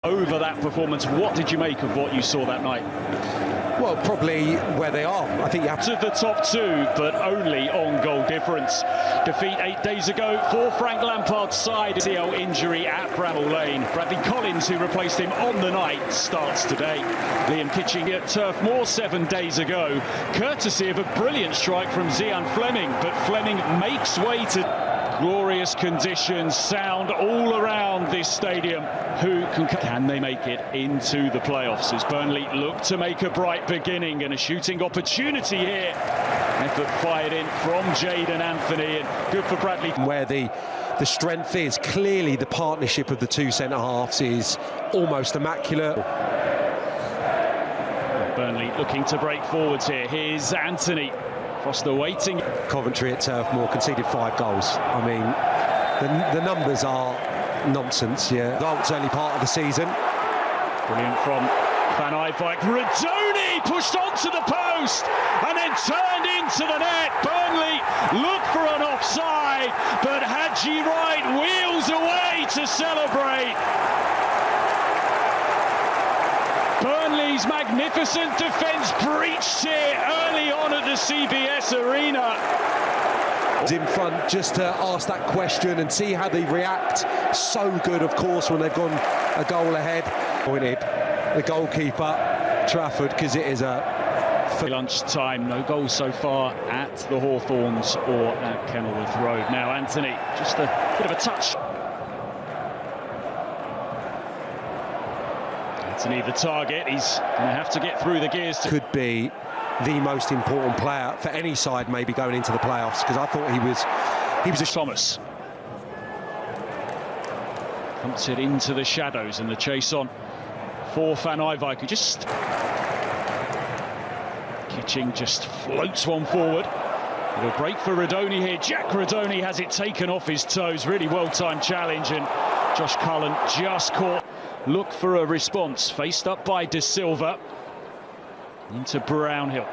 Over that performance, what did you make of what you saw that night? Well, probably where they are. I think you have to the top two, but only on goal difference. Defeat 8 days ago for Frank Lampard's side. ACL injury at Bramall Lane. Bradley Collins, who replaced him on the night, starts today. Liam pitching at Turf Moor 7 days ago, courtesy of a brilliant strike from Zian Fleming, but Fleming makes way to glorious conditions, sound all around this stadium. Who can they make it into the playoffs as Burnley look to make a bright beginning and a shooting opportunity here. Effort fired in from Jadon Anthony, and good for Bradley. Where the strength is, clearly the partnership of the two centre-halves is almost immaculate. Burnley looking to break forwards here. Here's Anthony. Foster waiting. Coventry at Turf Moor conceded 5 goals. I mean, the numbers are nonsense. Yeah, that's only part of the season. Brilliant from Van Eyck. Radoni pushed onto the post and then turned into the net. Burnley look for an offside, but Haji Wright wheels away to celebrate. Burnley's magnificent defence breached here early on at the CBS Arena. In front just to ask that question and see how they react. So good, of course, when they've gone a goal ahead. Pointed the goalkeeper, Trafford, because it is a lunch time. No goals so far at the Hawthorns or at Kenilworth Road. Now Anthony, just a bit of a touch. Anthony the target, he's going to have to get through the gears. Could be the most important player for any side maybe going into the playoffs, because I thought he was a Thomas. Pumps it into the shadows and the chase on for Van Eyck, who just Kitching just floats one forward. It'll break for Radoni here. Jack Radoni has it taken off his toes. Really well-timed challenge, and Josh Cullen just caught. Look for a response. Faced up by De Silva. Into Brownhill.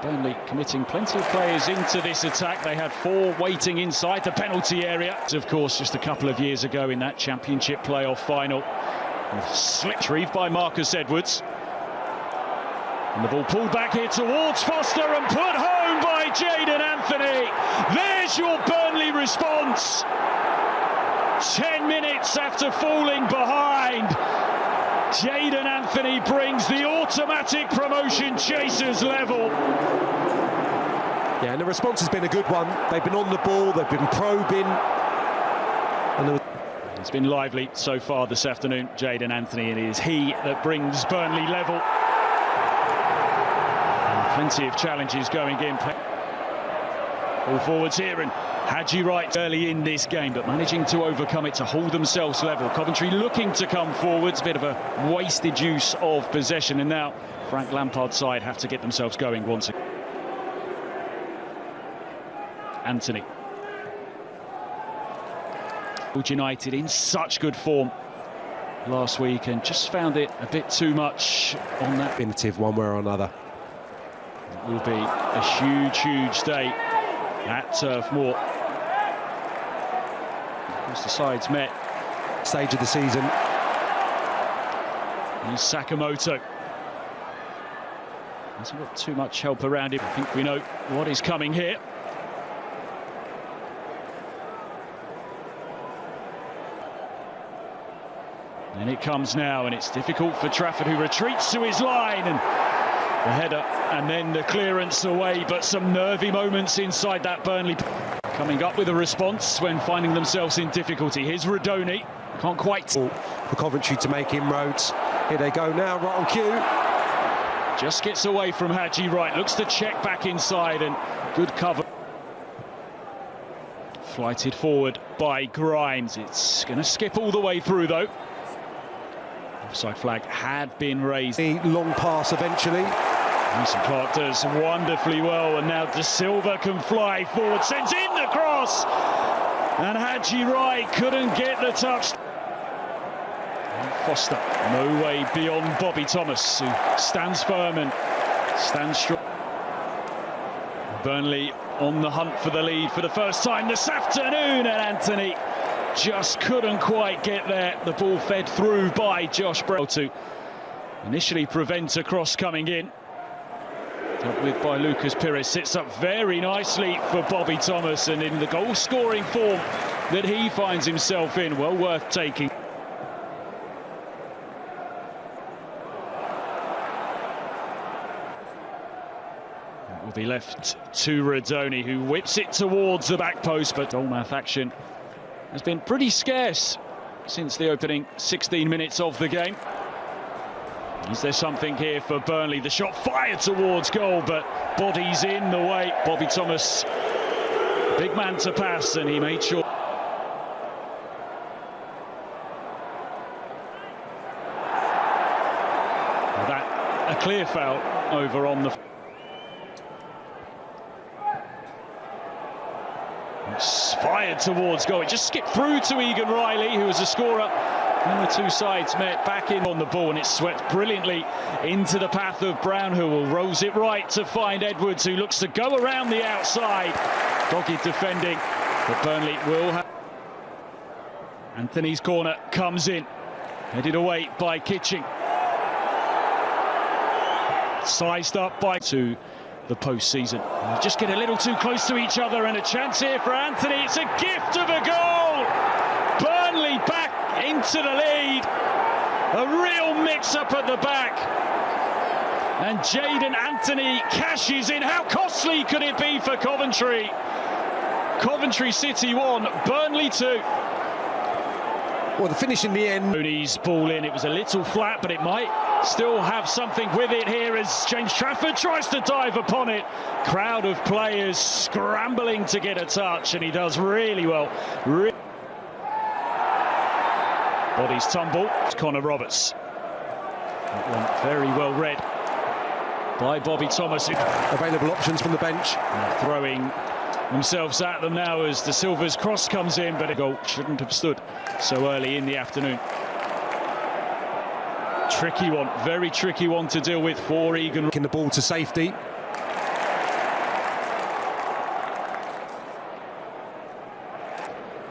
Burnley committing plenty of players into this attack. They had 4 waiting inside the penalty area. Of course, just a couple of years ago in that Championship playoff final. Slip retrieved by Marcus Edwards. And the ball pulled back here towards Foster and put home by Jadon Anthony. There's your Burnley response. 10 minutes after falling behind, Jadon Anthony brings the automatic promotion chasers level. Yeah, and the response has been a good one. They've been on the ball, they've been probing. And it's been lively so far this afternoon, Jadon Anthony, and it is he that brings Burnley level. And plenty of challenges going in. All forwards here, and Haji Wright early in this game, but managing to overcome it to hold themselves level. Coventry looking to come forwards, bit of a wasted use of possession, and now Frank Lampard's side have to get themselves going once again. Anthony. United in such good form last week and just found it a bit too much on that. Definitive one way or another. It will be a huge, huge day at Turf Moor. As the sides met. Stage of the season. And Sakamoto. Hasn't got too much help around him. I think we know what is coming here. And it comes now, and it's difficult for Trafford, who retreats to his line, and the header and then the clearance away, but some nervy moments inside that Burnley. Coming up with a response when finding themselves in difficulty. Here's Radoni, can't quite. For Coventry to make inroads. Here they go now, right on cue. Just gets away from Haji Wright, looks to check back inside, and good cover. Flighted forward by Grimes. It's going to skip all the way through though. Offside flag had been raised. The long pass eventually. Mason Clark does wonderfully well, and now De Silva can fly forward, sends in the cross, and Haji Wright couldn't get the touch. And Foster, no way beyond Bobby Thomas, who stands firm and stands strong. Burnley on the hunt for the lead for the first time this afternoon, and Anthony just couldn't quite get there. The ball fed through by Josh Brown to initially prevent a cross coming in. Dealt with by Lucas Pires, sits up very nicely for Bobby Thomas, and in the goal-scoring form that he finds himself in, well worth taking. It will be left to Rodoni, who whips it towards the back post, but Dolmath action has been pretty scarce since the opening 16 minutes of the game. Is there something here for Burnley? The shot fired towards goal, but bodies in the way. Bobby Thomas, big man to pass, and he made sure. That a clear foul over on the. It's fired towards goal. It just skipped through to Egan Riley, who was a scorer. And the two sides met back in on the ball, and it swept brilliantly into the path of Brown, who will rolls it right to find Edwards, who looks to go around the outside. Dogged defending, but Burnley will have. Anthony's corner comes in, headed away by Kitching. Sized up by to the postseason. Just get a little too close to each other, and a chance here for Anthony. It's a gift of a goal. Burnley back into the lead. A real mix-up at the back. And Jaden Anthony cashes in. How costly could it be for Coventry? Coventry City 1, Burnley 2. Well, the finish in the end. Tony's ball in. It was a little flat, but it might still have something with it here as James Trafford tries to dive upon it. Crowd of players scrambling to get a touch, and he does really well. Bodies tumble. It's Connor Roberts. That one very well read by Bobby Thomas. Available options from the bench. Throwing themselves at them now as De Silva's cross comes in, but a goal shouldn't have stood so early in the afternoon. Tricky one, very tricky one to deal with for Egan. Taking the ball to safety.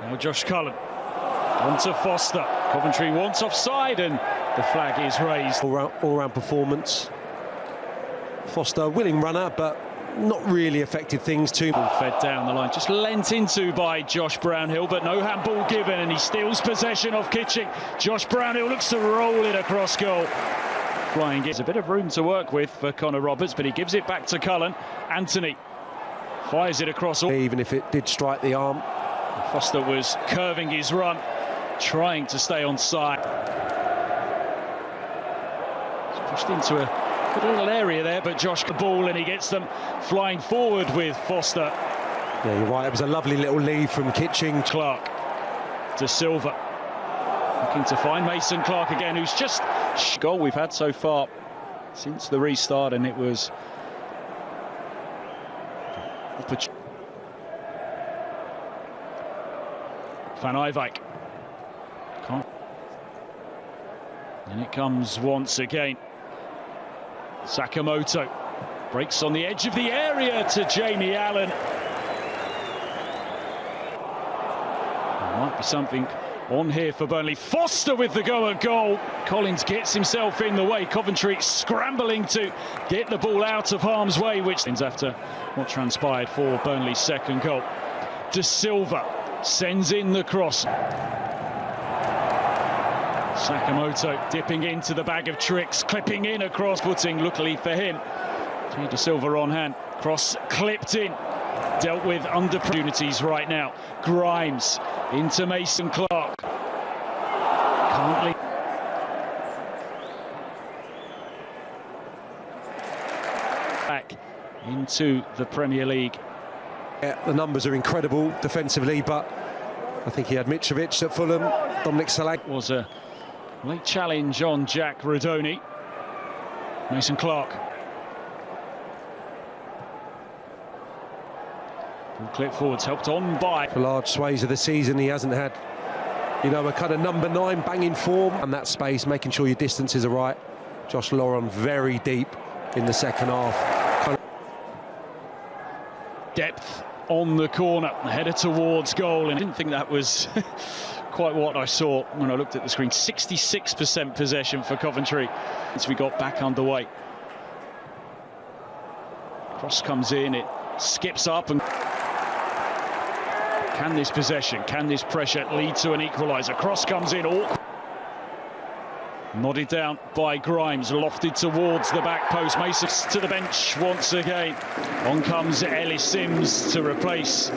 Now Josh Cullen on to Foster. Coventry wants offside, and the flag is raised. All-round performance. Foster, a willing runner, but not really affected things too much. Fed down the line, just lent into by Josh Brownhill, but no handball given, and he steals possession of Kitching. Josh Brownhill looks to roll it across goal. Flying gives a bit of room to work with for Connor Roberts, but he gives it back to Cullen. Anthony fires it across. Even if it did strike the arm. Foster was curving his run, trying to stay on side. He's pushed into a good little area there, but Josh the ball, and he gets them flying forward with Foster. Yeah, you're right. It was a lovely little lead from Kitching. Clark to Silva, looking to find Mason Clark again, who's just goal we've had so far since the restart, and it was Van Ijwijk. And it comes once again. Sakamoto breaks on the edge of the area to Jamie Allen. There might be something on here for Burnley. Foster with the go at goal. Collins gets himself in the way. Coventry scrambling to get the ball out of harm's way, which after what transpired for Burnley's second goal. De Silva sends in the cross. Sakamoto dipping into the bag of tricks, clipping in across, putting luckily for him. De Silva on hand, cross clipped in, dealt with under opportunities right now. Grimes into Mason Clark. Can't leave. Back into the Premier League. Yeah, the numbers are incredible defensively, but I think he had Mitrovic at Fulham. Dominic Solanke Was a late challenge on Jack Rodoni. Mason Clark. Ball clip forwards, helped on by. For large swathes of the season, he hasn't had, you know, a kind of number 9 banging form. And that space, making sure your distances are right. Josh Lauren very deep in the second half. Depth on the corner, header towards goal, and I didn't think that was quite what I saw when I looked at the screen. 66% possession for Coventry since we got back underway. Cross comes in, it skips up, and can this possession, can this pressure lead to an equaliser? Cross comes in, awkward. Nodded down by Grimes, lofted towards the back post. Mason to the bench once again. On comes Ellis Sims to replace